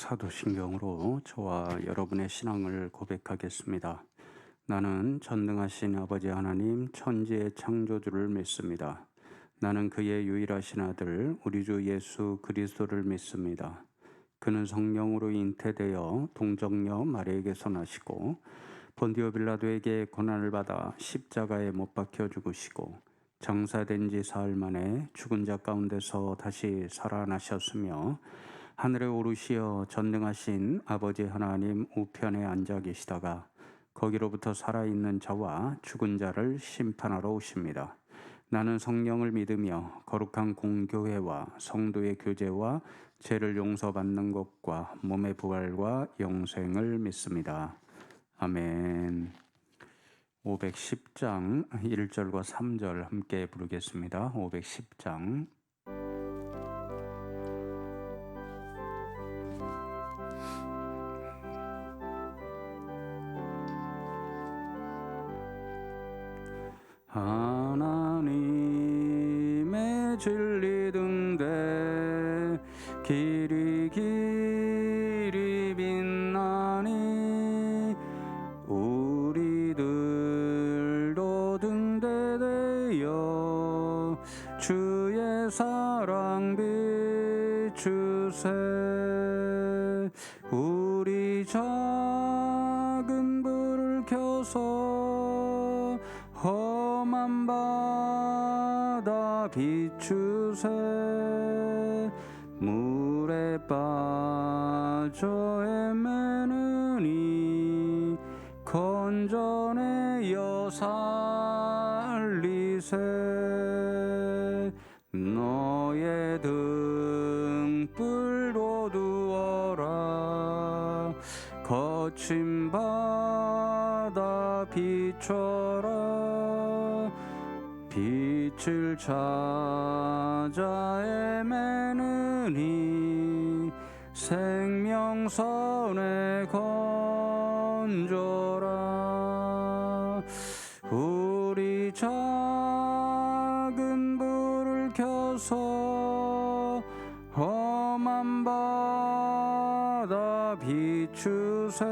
사도신경으로 저와 여러분의 신앙을 고백하겠습니다. 나는 전능하신 아버지 하나님 천지의 창조주를 믿습니다. 나는 그의 유일하신 아들 우리 주 예수 그리스도를 믿습니다. 그는 성령으로 잉태되어 동정녀 마리에게서 나시고 본디오 빌라도에게 고난을 받아 십자가에 못 박혀 죽으시고 장사된 지 사흘 만에 죽은 자 가운데서 다시 살아나셨으며 하늘에 오르시어 전능하신 아버지 하나님 우편에 앉아 계시다가 거기로부터 살아있는 자와 죽은 자를 심판하러 오십니다. 나는 성령을 믿으며 거룩한 공교회와 성도의 교제와 죄를 용서받는 것과 몸의 부활과 영생을 믿습니다. 아멘. 510장 1절과 3절 함께 부르겠습니다. 510장 하나님의 진리 등대 길이 빛나니 우리들도 등대되어 주의 사랑 비추세. 우리 작은 불을 켜서 험한 바다 비추세. 물에 빠져 헤매느니 건져내어 살리세. 너의 등불도 두어라. 거친 바다 비춰라. 빛을 찾아 헤매느니 생명선에 건져라. 우리 작은 불을 켜서 험한 바다 비추세.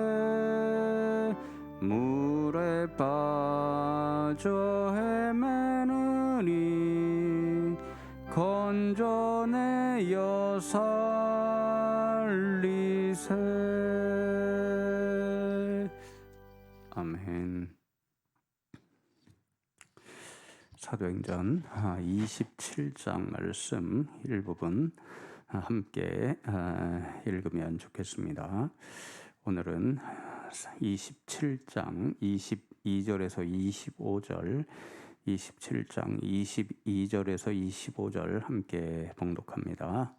물에 빠져 헤매느니 건져내어 살리세. 아멘. 사도행전 27장 말씀 일부분 함께 읽으면 좋겠습니다. 오늘은 27장 22절에서 25절, 27장 22절에서 25절 함께 봉독합니다.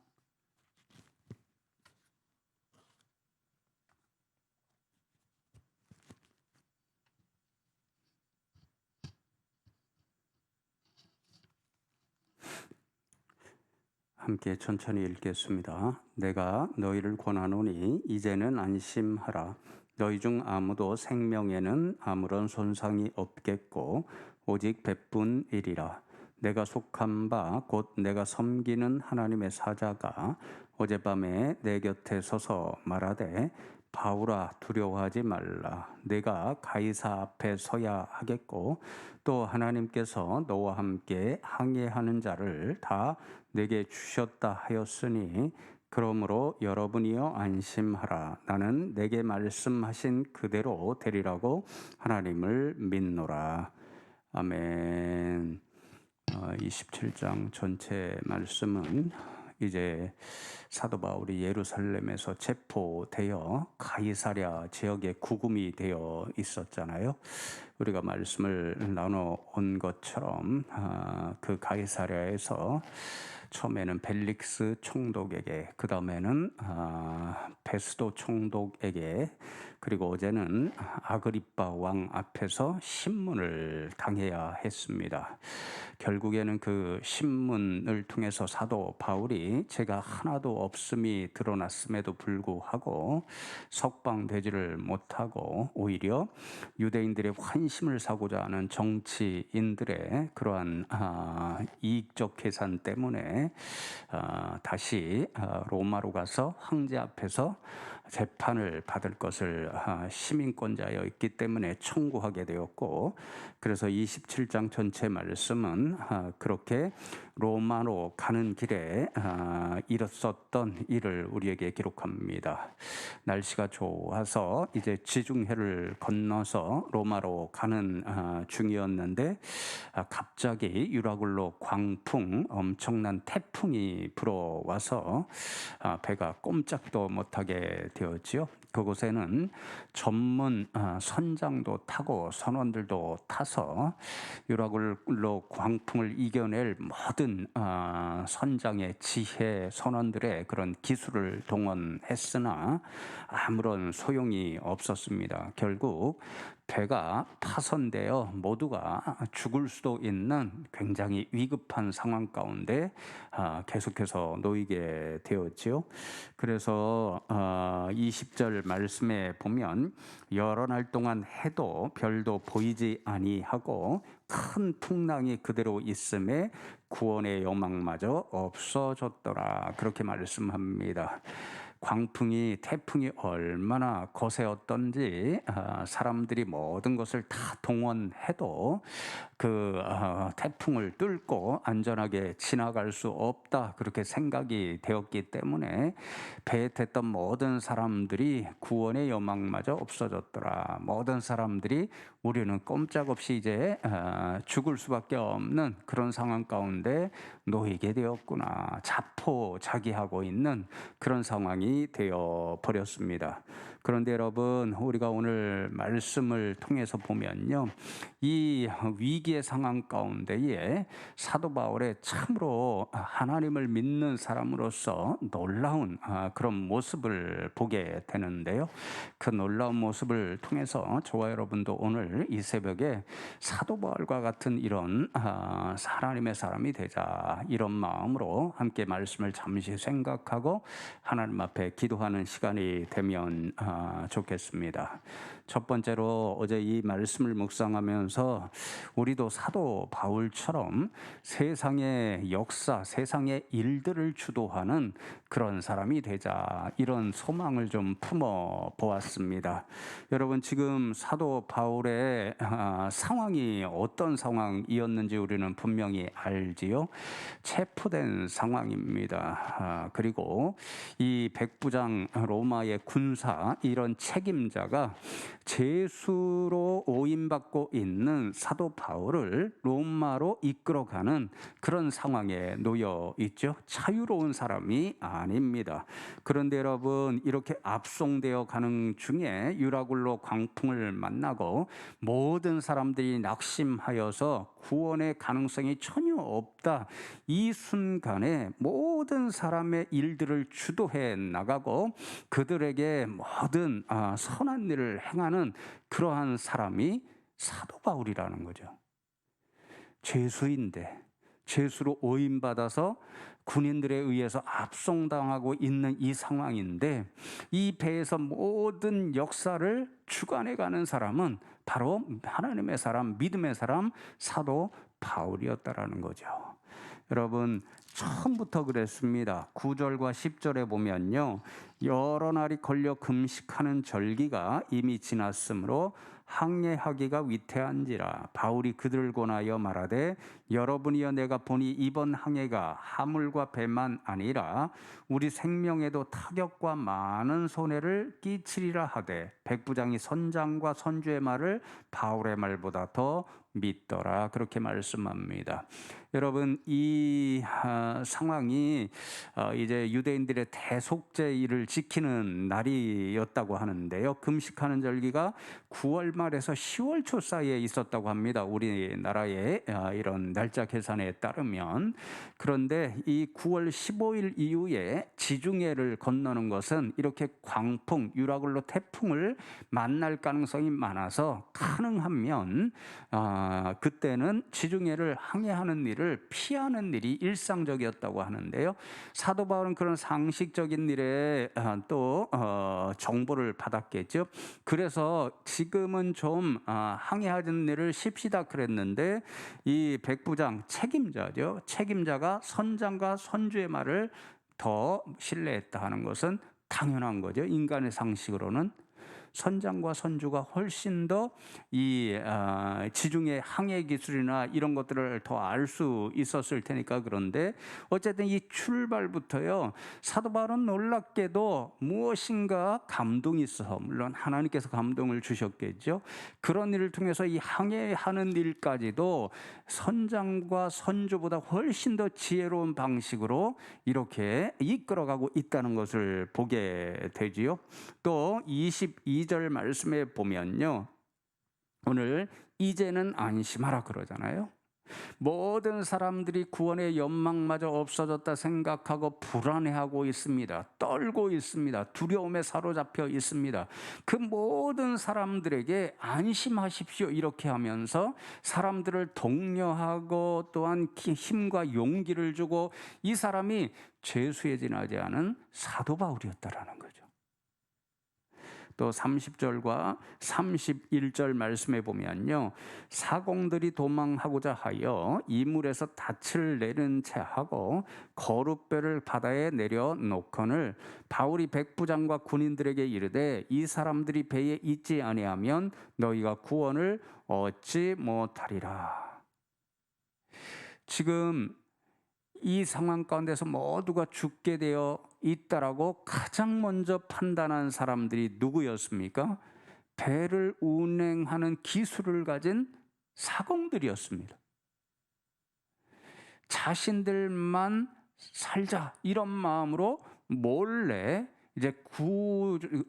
함께 천천히 읽겠습니다. 내가 너희를 권하노니 이제는 안심하라. 너희 중 아무도 생명에는 아무런 손상이 없겠고 오직 배뿐이리라. 내가 속한 바 곧 내가 섬기는 하나님의 사자가 어젯밤에 내 곁에 서서 말하되 바울아 두려워하지 말라. 내가 가이사 앞에 서야 하겠고 또 하나님께서 너와 함께 항해하는 자를 다 내게 주셨다 하였으니 그러므로 여러분이여 안심하라. 나는 내게 말씀하신 그대로 되리라고 하나님을 믿노라. 아멘. 27장 전체 말씀은 이제 사도 바울이 예루살렘에서 체포되어 가이사랴 지역에 구금이 되어 있었잖아요. 우리가 말씀을 나눠온 것처럼 그 가이사랴에서 처음에는 벨릭스 총독에게, 그 다음에는 베스도 총독에게, 그리고 어제는 아그리빠 왕 앞에서 신문을 당해야 했습니다. 결국에는 그 신문을 통해서 사도 바울이 죄가 하나도 없음이 드러났음에도 불구하고 석방되지를 못하고 오히려 유대인들의 환심을 사고자 하는 정치인들의 그러한 이익적 계산 때문에 때문에 다시 로마로 가서 황제 앞에서 재판을 받을 것을 시민권자여 있기 때문에 청구하게 되었고, 그래서 27장 전체 말씀은 그렇게 로마로 가는 길에 일었었던 일을 우리에게 기록합니다. 날씨가 좋아서 이제 지중해를 건너서 로마로 가는 중이었는데 갑자기 유라굴로 광풍, 엄청난 태풍이 불어와서 배가 꼼짝도 못하게 되었지요. 그곳에는 전문 선장도 타고 선원들도 타서 유라굴로 광풍을 이겨낼 모든 선장의 지혜, 선원들의 그런 기술을 동원했으나 아무런 소용이 없었습니다. 결국 배가 파손되어 모두가 죽을 수도 있는 굉장히 위급한 상황 가운데 계속해서 놓이게 되었지요. 그래서 20절 말씀에 보면 여러 날 동안 해도 별도 보이지 아니하고 큰 풍랑이 그대로 있음에 구원의 여망마저 없어졌더라, 그렇게 말씀합니다. 광풍이, 태풍이 얼마나 거세었던지 사람들이 모든 것을 다 동원해도 그 태풍을 뚫고 안전하게 지나갈 수 없다, 그렇게 생각이 되었기 때문에 배에 탔던 모든 사람들이 구원의 여망마저 없어졌더라. 모든 사람들이 우리는 꼼짝없이 이제 죽을 수밖에 없는 그런 상황 가운데 놓이게 되었구나, 자포자기하고 있는 그런 상황이 되어 버렸습니다. 그런데 여러분, 우리가 오늘 말씀을 통해서 보면요, 이 위기의 상황 가운데에 사도 바울의 참으로 하나님을 믿는 사람으로서 놀라운 그런 모습을 보게 되는데요. 그 놀라운 모습을 통해서 저와 여러분도 오늘 이 새벽에 사도 바울과 같은 이런 하나님의 사람이 되자, 이런 마음으로 함께 말씀을 잠시 생각하고 하나님 앞에 기도하는 시간이 되면 좋겠습니다. 첫 번째로 어제 이 말씀을 묵상하면서 우리도 사도 바울처럼 세상의 역사, 세상의 일들을 주도하는 그런 사람이 되자, 이런 소망을 좀 품어 보았습니다. 여러분, 지금 사도 바울의 상황이 어떤 상황이었는지 우리는 분명히 알지요. 체포된 상황입니다. 그리고 이 백부장, 로마의 군사, 이런 책임자가 제수로 오인받고 있는 사도 바울을 로마로 이끌어가는 그런 상황에 놓여 있죠. 자유로운 사람이 아닙니다. 그런데 여러분, 이렇게 압송되어 가는 중에 유라굴로 광풍을 만나고 모든 사람들이 낙심하여서 구원의 가능성이 전혀 없다, 이 순간에 모든 사람의 일들을 주도해 나가고 그들에게 모든 선한 일을 행하는 그러한 사람이 사도 바울이라는 거죠. 죄수인데, 죄수로 오인받아서 군인들에 의해서 압송당하고 있는 이 상황인데, 이 배에서 모든 역사를 주관해가는 사람은 바로 하나님의 사람, 믿음의 사람, 사도 바울이었다라는 거죠. 여러분, 처음부터 그랬습니다. 9절과 10절에 보면요, 여러 날이 걸려 금식하는 절기가 이미 지났으므로 항해하기가 위태한지라 바울이 그들을 권하여 말하되, 여러분이여 내가 보니 이번 항해가 하물과 배만 아니라 우리 생명에도 타격과 많은 손해를 끼치리라 하되, 백부장이 선장과 선주의 말을 바울의 말보다 더 믿더라, 그렇게 말씀합니다. 여러분, 이 상황이 이제 유대인들의 대속죄일을 지키는 날이었다고 하는데요. 금식하는 절기가 9월 말에서 10월 초 사이에 있었다고 합니다. 우리나라의 이런 날짜 계산에 따르면. 그런데 이 9월 15일 이후에 지중해를 건너는 것은 이렇게 광풍, 유라굴로 태풍을 만날 가능성이 많아서 가능하면 그때는 지중해를 항해하는 일을 피하는 일이 일상적이었다고 하는데요. 사도 바울은 그런 상식적인 일에 또 정보를 받았겠죠. 그래서 지금은 그러면 좀 항해하는 일을 쉽시다 그랬는데 이 백부장 책임자죠. 책임자가 선장과 선주의 말을 더 신뢰했다 하는 것은 당연한 거죠. 인간의 상식으로는. 선장과 선주가 훨씬 더 이 지중해 항해 기술이나 이런 것들을 더 알 수 있었을 테니까. 그런데 어쨌든 이 출발부터요, 사도 바울은 놀랍게도 무엇인가 감동이 있어서, 물론 하나님께서 감동을 주셨겠죠. 그런 일을 통해서 이 항해하는 일까지도 선장과 선주보다 훨씬 더 지혜로운 방식으로 이렇게 이끌어가고 있다는 것을 보게 되지요. 또 22절 말씀에 보면요, 오늘 이제는 안심하라 그러잖아요. 모든 사람들이 구원의 연망마저 없어졌다 생각하고 불안해하고 있습니다. 떨고 있습니다. 두려움에 사로잡혀 있습니다. 그 모든 사람들에게 안심하십시오 이렇게 하면서 사람들을 독려하고 또한 힘과 용기를 주고, 이 사람이 죄수에 지나지 않은 사도 바울이었다라는 거죠. 또 30절과 31절 말씀에 보면요, 사공들이 도망하고자 하여 이물에서 닻을 내린 채 하고 거룻배를 바다에 내려 놓거늘 바울이 백부장과 군인들에게 이르되 이 사람들이 배에 있지 아니하면 너희가 구원을 얻지 못하리라. 지금 이 상황 가운데서 모두가 죽게 되어 있다라고 가장 먼저 판단한 사람들이 누구였습니까? 배를 운행하는 기술을 가진 사공들이었습니다. 자신들만 살자 이런 마음으로 몰래 이제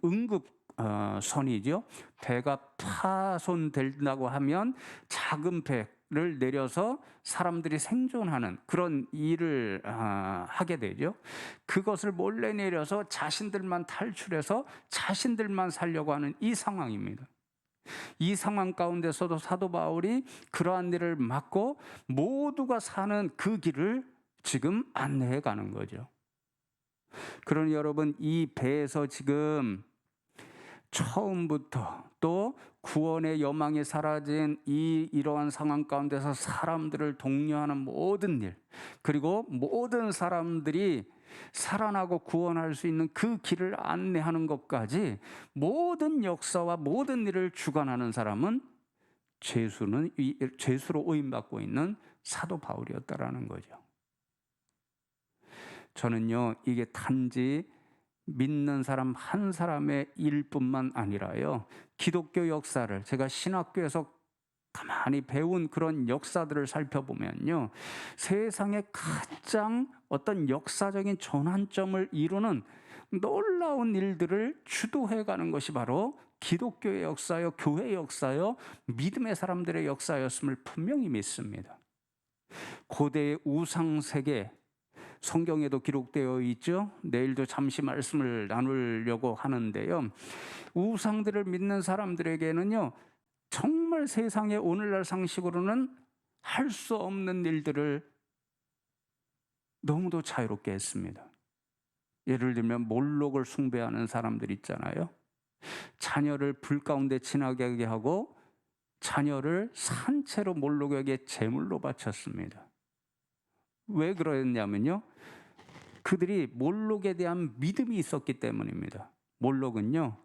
응급 선이죠. 배가 파손된다고 하면 작은 배를 내려서 사람들이 생존하는 그런 일을 하게 되죠. 그것을 몰래 내려서 자신들만 탈출해서 자신들만 살려고 하는 이 상황입니다. 이 상황 가운데서도 사도 바울이 그러한 일을 막고 모두가 사는 그 길을 지금 안내해 가는 거죠. 그러니 여러분, 이 배에서 지금 처음부터 또 구원의 여망이 사라진 이러한 상황 가운데서 사람들을 독려하는 모든 일, 그리고 모든 사람들이 살아나고 구원할 수 있는 그 길을 안내하는 것까지 모든 역사와 모든 일을 주관하는 사람은 죄수로 오인받고 있는 사도 바울이었다라는 거죠. 저는요, 이게 단지 믿는 사람 한 사람의 일뿐만 아니라요, 기독교 역사를 제가 신학교에서 가만히 배운 그런 역사들을 살펴보면요, 세상에 가장 어떤 역사적인 전환점을 이루는 놀라운 일들을 주도해가는 것이 바로 기독교의 역사요, 교회의 역사요, 믿음의 사람들의 역사였음을 분명히 믿습니다. 고대의 우상세계, 성경에도 기록되어 있죠. 내일도 잠시 말씀을 나누려고 하는데요, 우상들을 믿는 사람들에게는요, 정말 세상의 오늘날 상식으로는 할 수 없는 일들을 너무도 자유롭게 했습니다. 예를 들면 몰록을 숭배하는 사람들 있잖아요. 자녀를 불 가운데 지나게 하고 자녀를 산채로 몰록에게 제물로 바쳤습니다. 왜 그러냐면요, 그들이 몰록에 대한 믿음이 있었기 때문입니다. 몰록은요,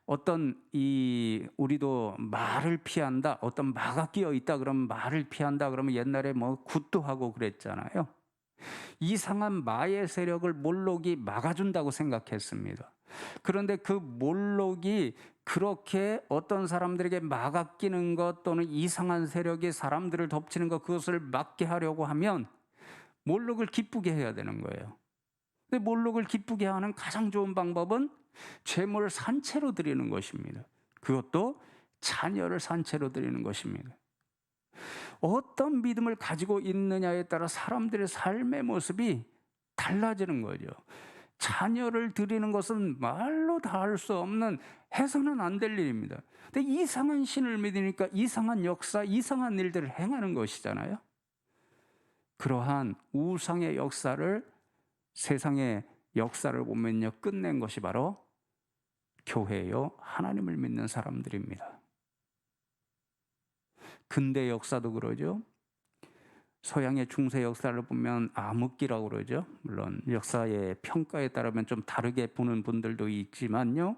어떤 우리도 말을 피한다, 어떤 마가 끼어 있다 그러면 말을 피한다 그러면 옛날에 뭐 굿도 하고 그랬잖아요. 이상한 마의 세력을 몰록이 막아준다고 생각했습니다. 그런데 그 몰록이 그렇게 어떤 사람들에게 막아 끼는 것 또는 이상한 세력이 사람들을 덮치는 것, 그것을 막게 하려고 하면 몰록을 기쁘게 해야 되는 거예요. 근데 몰록을 기쁘게 하는 가장 좋은 방법은 제물을 산채로 드리는 것입니다. 그것도 자녀를 산채로 드리는 것입니다. 어떤 믿음을 가지고 있느냐에 따라 사람들의 삶의 모습이 달라지는 거죠. 자녀를 드리는 것은 말로 다 할 수 없는, 해서는 안 될 일입니다. 근데 이상한 신을 믿으니까 이상한 역사, 이상한 일들을 행하는 것이잖아요. 그러한 우상의 역사를, 세상의 역사를 보면요, 끝낸 것이 바로 교회요, 하나님을 믿는 사람들입니다. 근대 역사도 그러죠. 서양의 중세 역사를 보면 암흑기라고 그러죠. 물론 역사의 평가에 따르면 좀 다르게 보는 분들도 있지만요.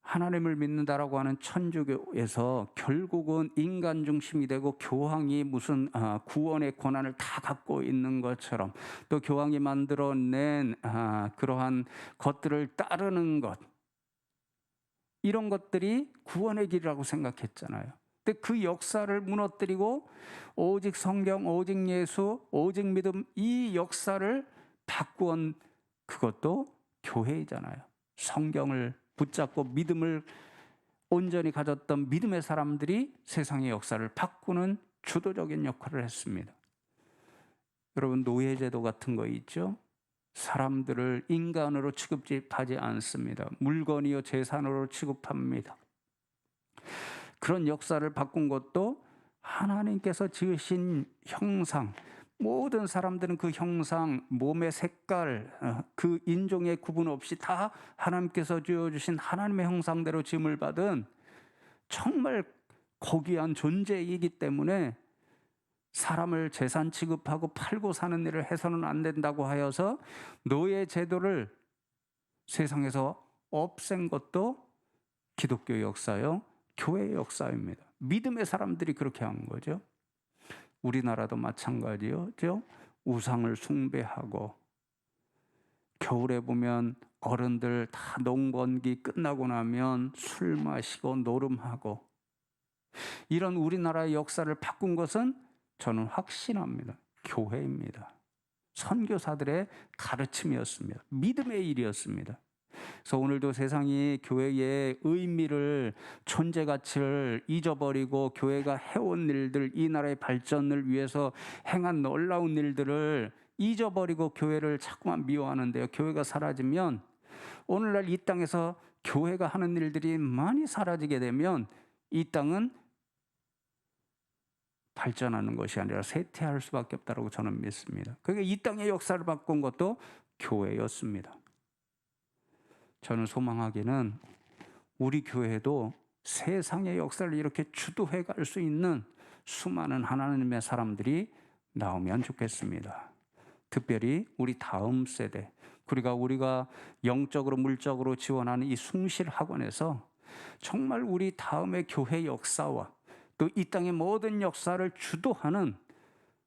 하나님을 믿는다라고 하는 천주교에서 결국은 인간 중심이 되고 교황이 무슨 구원의 권한을 다 갖고 있는 것처럼, 또 교황이 만들어낸 그러한 것들을 따르는 것, 이런 것들이 구원의 길이라고 생각했잖아요. 근데 그 역사를 무너뜨리고 오직 성경, 오직 예수, 오직 믿음, 이 역사를 바꾸온 그것도 교회이잖아요. 성경을 붙잡고 믿음을 온전히 가졌던 믿음의 사람들이 세상의 역사를 바꾸는 주도적인 역할을 했습니다. 여러분, 노예제도 같은 거 있죠? 사람들을 인간으로 취급하지 않습니다. 물건이요 재산으로 취급합니다. 그런 역사를 바꾼 것도 하나님께서 지으신 형상, 모든 사람들은 그 형상, 몸의 색깔, 그 인종의 구분 없이 다 하나님께서 지어주신 하나님의 형상대로 지음을 받은 정말 고귀한 존재이기 때문에 사람을 재산 취급하고 팔고 사는 일을 해서는 안 된다고 하여서 노예 제도를 세상에서 없앤 것도 기독교 역사요, 교회의 역사입니다. 믿음의 사람들이 그렇게 한 거죠. 우리나라도 마찬가지죠. 우상을 숭배하고, 겨울에 보면 어른들 다 농번기 끝나고 나면 술 마시고 노름하고, 이런 우리나라의 역사를 바꾼 것은 저는 확신합니다. 교회입니다. 선교사들의 가르침이었습니다. 믿음의 일이었습니다. 그래서 오늘도 세상이 교회의 의미를, 존재 가치를 잊어버리고 교회가 해온 일들, 이 나라의 발전을 위해서 행한 놀라운 일들을 잊어버리고 교회를 자꾸만 미워하는데요. 교회가 사라지면, 오늘날 이 땅에서 교회가 하는 일들이 많이 사라지게 되면 이 땅은 발전하는 것이 아니라 쇠퇴할 수밖에 없다고 저는 믿습니다. 그러니까 이 땅의 역사를 바꾼 것도 교회였습니다. 저는 소망하기는 우리 교회도 세상의 역사를 이렇게 주도해 갈 수 있는 수많은 하나님의 사람들이 나오면 좋겠습니다. 특별히 우리 다음 세대, 우리가 영적으로 물적으로 지원하는 이 숭실 학원에서 정말 우리 다음의 교회 역사와 또 이 땅의 모든 역사를 주도하는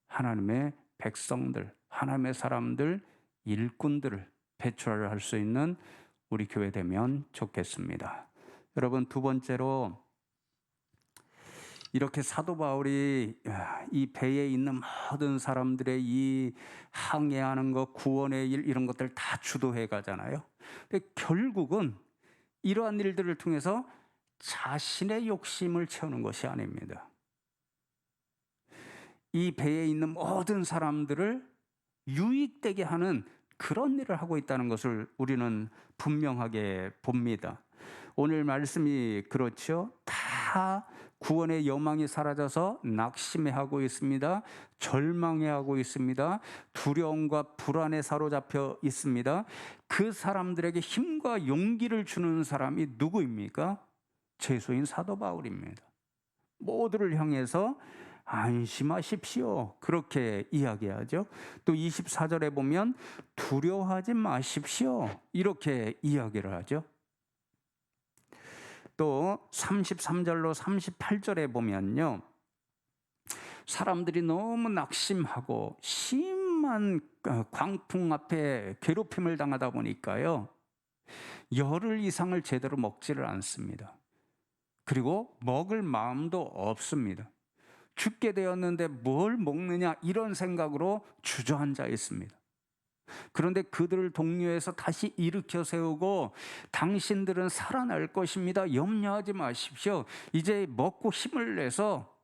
하나님의 백성들, 하나님의 사람들, 일꾼들을 배출할 수 있는 우리 교회 되면 좋겠습니다. 여러분, 두 번째로, 이렇게 사도 바울이 이 배에 있는 모든 사람들의 이 항해하는 것, 구원의 일, 이런 것들 다 주도해 가잖아요. 근데 결국은 이러한 일들을 통해서 자신의 욕심을 채우는 것이 아닙니다. 이 배에 있는 모든 사람들을 유익되게 하는 그런 일을 하고 있다는 것을 우리는 분명하게 봅니다. 오늘 말씀이 그렇죠. 다 구원의 여망이 사라져서 낙심해하고 있습니다. 절망해하고 있습니다. 두려움과 불안에 사로잡혀 있습니다. 그 사람들에게 힘과 용기를 주는 사람이 누구입니까? 제수인 사도 바울입니다. 모두를 향해서 안심하십시오, 그렇게 이야기하죠. 또 24절에 보면 두려워하지 마십시오, 이렇게 이야기를 하죠. 또 33절로 38절에 보면요, 사람들이 너무 낙심하고 심한 광풍 앞에 괴롭힘을 당하다 보니까요, 열흘 이상을 제대로 먹지를 않습니다. 그리고 먹을 마음도 없습니다. 죽게 되었는데 뭘 먹느냐, 이런 생각으로 주저앉아 있습니다. 그런데 그들을 동료해서 다시 일으켜 세우고, 당신들은 살아날 것입니다, 염려하지 마십시오, 이제 먹고 힘을 내서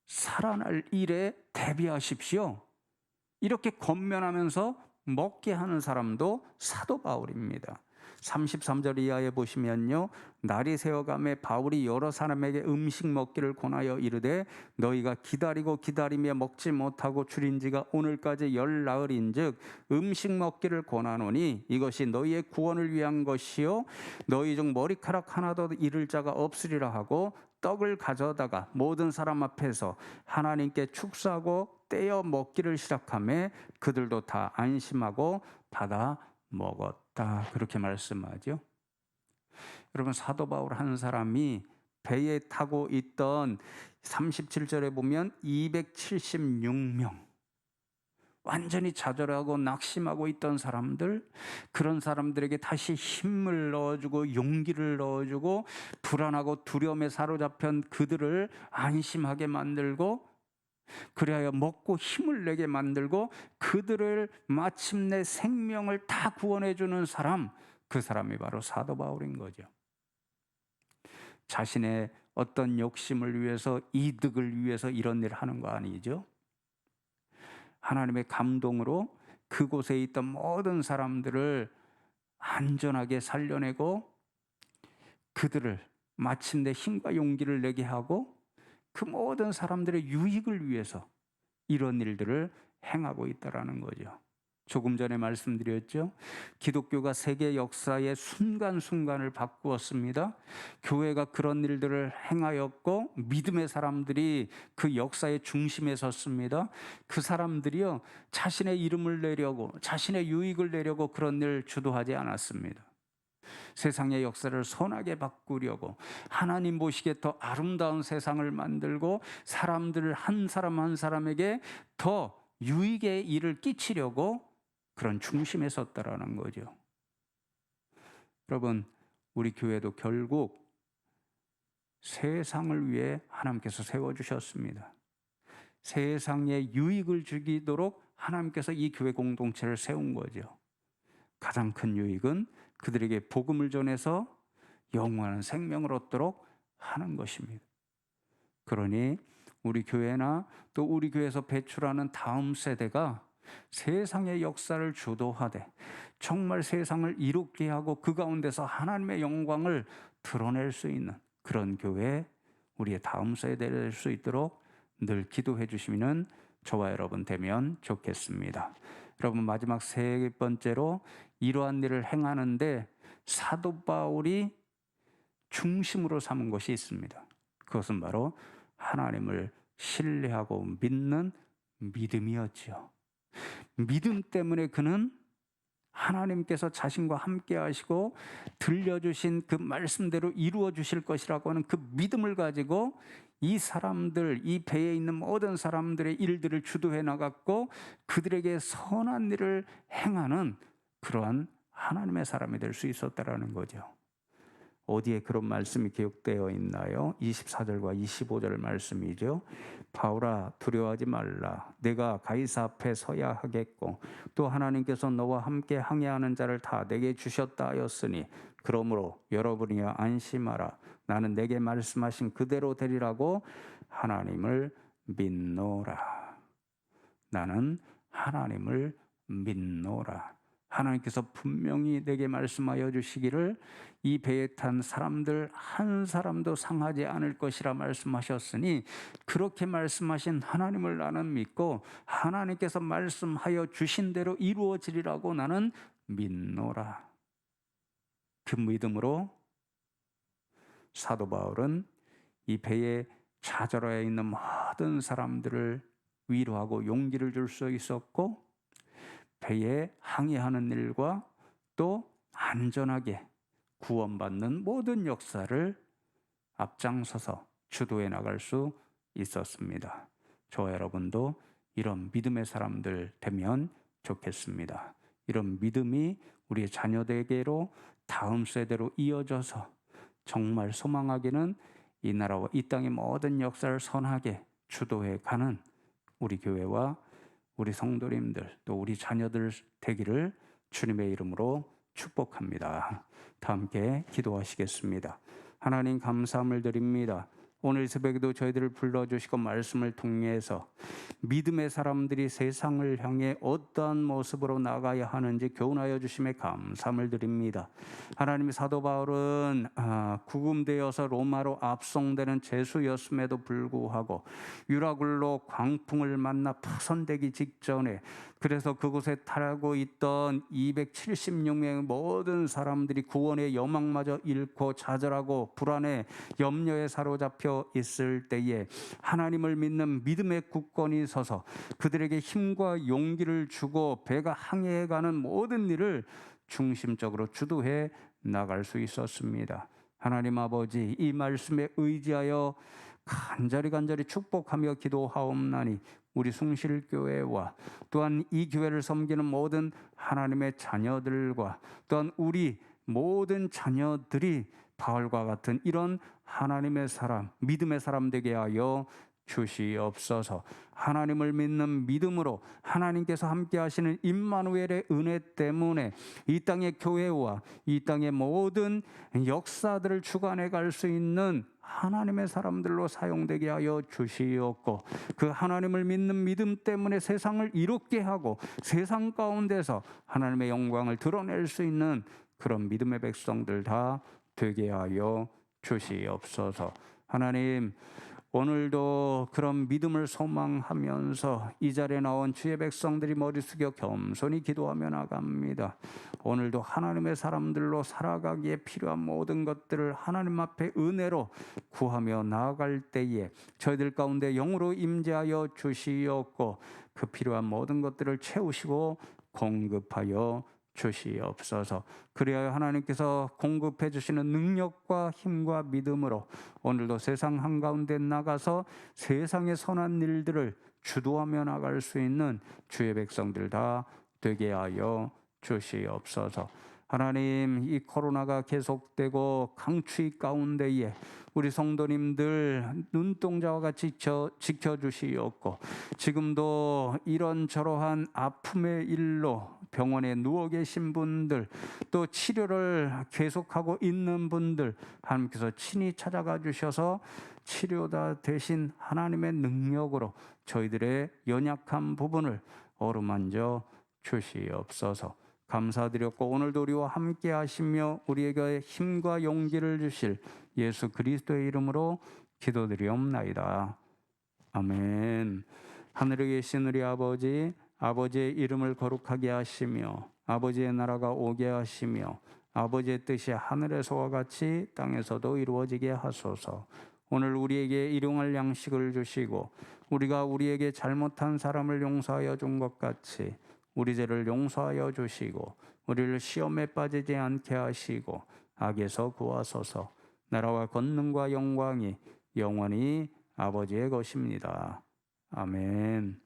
살아날 일에 대비하십시오, 이렇게 권면하면서 먹게 하는 사람도 사도 바울입니다. 33절 이하에 보시면요, 날이 새어가매 바울이 여러 사람에게 음식 먹기를 권하여 이르되 너희가 기다리고 기다리며 먹지 못하고 줄인 지가 오늘까지 열 나흘인즉 음식 먹기를 권하노니 이것이 너희의 구원을 위한 것이요 너희 중 머리카락 하나도 잃을 자가 없으리라 하고 떡을 가져다가 모든 사람 앞에서 하나님께 축사하고 떼어 먹기를 시작하며 그들도 다 안심하고 받아 먹었다. 그렇게 말씀하죠. 여러분, 사도 바울 한 사람이 배에 타고 있던 37절에 보면 276명, 완전히 좌절하고 낙심하고 있던 사람들, 그런 사람들에게 다시 힘을 넣어주고 용기를 넣어주고 불안하고 두려움에 사로잡힌 그들을 안심하게 만들고 그리하여 먹고 힘을 내게 만들고 그들을 마침내 생명을 다 구원해 주는 사람, 그 사람이 바로 사도 바울인 거죠. 자신의 어떤 욕심을 위해서, 이득을 위해서 이런 일을 하는 거 아니죠. 하나님의 감동으로 그곳에 있던 모든 사람들을 안전하게 살려내고 그들을 마침내 힘과 용기를 내게 하고 그 모든 사람들의 유익을 위해서 이런 일들을 행하고 있다라는 거죠. 조금 전에 말씀드렸죠. 기독교가 세계 역사의 순간순간을 바꾸었습니다. 교회가 그런 일들을 행하였고 믿음의 사람들이 그 역사의 중심에 섰습니다. 그 사람들이요, 자신의 이름을 내려고, 자신의 유익을 내려고 그런 일 주도하지 않았습니다. 세상의 역사를 선하게 바꾸려고 하나님 보시기에 더 아름다운 세상을 만들고 사람들 한 사람 한 사람에게 더 유익의 일을 끼치려고 그런 중심에 섰다라는 거죠. 여러분, 우리 교회도 결국 세상을 위해 하나님께서 세워주셨습니다. 세상에 유익을 주기도록 하나님께서 이 교회 공동체를 세운 거죠. 가장 큰 유익은 그들에게 복음을 전해서 영원한 생명을 얻도록 하는 것입니다. 그러니 우리 교회나 또 우리 교회에서 배출하는 다음 세대가 세상의 역사를 주도하되 정말 세상을 이롭게 하고 그 가운데서 하나님의 영광을 드러낼 수 있는 그런 교회, 우리의 다음 세대가 될 수 있도록 늘 기도해 주시면 저와 여러분 되면 좋겠습니다. 여러분, 마지막 세 번째로 이러한 일을 행하는데 사도 바울이 중심으로 삼은 것이 있습니다. 그것은 바로 하나님을 신뢰하고 믿는 믿음이었지요. 믿음 때문에 그는 하나님께서 자신과 함께 하시고 들려주신 그 말씀대로 이루어 주실 것이라고 하는 그 믿음을 가지고 이 사람들, 이 배에 있는 모든 사람들의 일들을 주도해 나갔고 그들에게 선한 일을 행하는 그러한 하나님의 사람이 될 수 있었다라는 거죠. 어디에 그런 말씀이 기록되어 있나요? 24절과 25절 말씀이죠. 바울아, 두려워하지 말라. 내가 가이사 앞에 서야 하겠고 또 하나님께서 너와 함께 항해하는 자를 다 내게 주셨다 하였으니 그러므로 여러분이여 안심하라. 나는 내게 말씀하신 그대로 되리라고 하나님을 믿노라. 나는 하나님을 믿노라. 하나님께서 분명히 내게 말씀하여 주시기를 이 배에 탄 사람들 한 사람도 상하지 않을 것이라 말씀하셨으니 그렇게 말씀하신 하나님을 나는 믿고 하나님께서 말씀하여 주신 대로 이루어지리라고 나는 믿노라. 그 믿음으로 사도 바울은 이 배에 좌절하여 있는 모든 사람들을 위로하고 용기를 줄 수 있었고 배에 항해하는 일과 또 안전하게 구원받는 모든 역사를 앞장서서 주도해 나갈 수 있었습니다. 저와 여러분도 이런 믿음의 사람들 되면 좋겠습니다. 이런 믿음이 우리의 자녀들에게로 다음 세대로 이어져서 정말 소망하기는 이 나라와 이 땅의 모든 역사를 선하게 주도해 가는 우리 교회와 우리 성도님들 또 우리 자녀들 되기를 주님의 이름으로 축복합니다. 다 함께 기도하시겠습니다. 하나님, 감사함을 드립니다. 오늘 새벽에도 저희들을 불러주시고 말씀을 통해서 믿음의 사람들이 세상을 향해 어떠한 모습으로 나가야 하는지 교훈하여 주심에 감사함을 드립니다. 하나님의 사도 바울은 구금되어서 로마로 압송되는 죄수였음에도 불구하고 유라굴로 광풍을 만나 파손되기 직전에, 그래서 그곳에 타고 있던 276명의 모든 사람들이 구원의 여망마저 잃고 좌절하고 불안에 염려에 사로잡혀 있을 때에 하나님을 믿는 믿음의 굳건히 서서 그들에게 힘과 용기를 주고 배가 항해해가는 모든 일을 중심적으로 주도해 나갈 수 있었습니다. 하나님 아버지, 이 말씀에 의지하여 간절히 축복하며 기도하옵나니 우리 숭실교회와 또한 이 교회를 섬기는 모든 하나님의 자녀들과 또한 우리 모든 자녀들이 바울과 같은 이런 하나님의 사람, 믿음의 사람 되게 하여 주시옵소서. 하나님을 믿는 믿음으로 하나님께서 함께 하시는 임마누엘의 은혜 때문에 이 땅의 교회와 이 땅의 모든 역사들을 주관해 갈 수 있는 하나님의 사람들로 사용되게 하여 주시옵고, 그 하나님을 믿는 믿음 때문에 세상을 이롭게 하고 세상 가운데서 하나님의 영광을 드러낼 수 있는 그런 믿음의 백성들 다 되게 하여 주시옵소서. 하나님, 오늘도 그런 믿음을 소망하면서 이 자리에 나온 주의 백성들이 머리 숙여 겸손히 기도하며 나갑니다. 오늘도 하나님의 사람들로 살아가기에 필요한 모든 것들을 하나님 앞에 은혜로 구하며 나아갈 때에 저희들 가운데 영으로 임재하여 주시옵고, 그 필요한 모든 것들을 채우시고 공급하여 주시옵소서. 그리하여 하나님께서 공급해 주시는 능력과 힘과 믿음으로 오늘도 세상 한가운데 나가서 세상의 선한 일들을 주도하며 나갈 수 있는 주의 백성들 다 되게 하여 주시옵소서. 하나님, 이 코로나가 계속되고 강추위 가운데에 우리 성도님들 눈동자와 같이 지켜주시옵고, 지금도 이런저러한 아픔의 일로 병원에 누워 계신 분들, 또 치료를 계속하고 있는 분들 하나님께서 친히 찾아가 주셔서 치료다 대신 하나님의 능력으로 저희들의 연약한 부분을 어루만져 주시옵소서. 감사드렸고 오늘도 우리와 함께 하시며 우리에게 힘과 용기를 주실 예수 그리스도의 이름으로 기도드리옵나이다. 아멘. 하늘에 계신 우리 아버지, 아버지의 이름을 거룩하게 하시며 아버지의 나라가 오게 하시며 아버지의 뜻이 하늘에서와 같이 땅에서도 이루어지게 하소서. 오늘 우리에게 일용할 양식을 주시고 우리가 우리에게 잘못한 사람을 용서하여 준 것 같이 우리 죄를 용서하여 주시고 우리를 시험에 빠지지 않게 하시고 악에서 구하소서. 나라와 권능과 영광이 영원히 아버지의 것입니다. 아멘.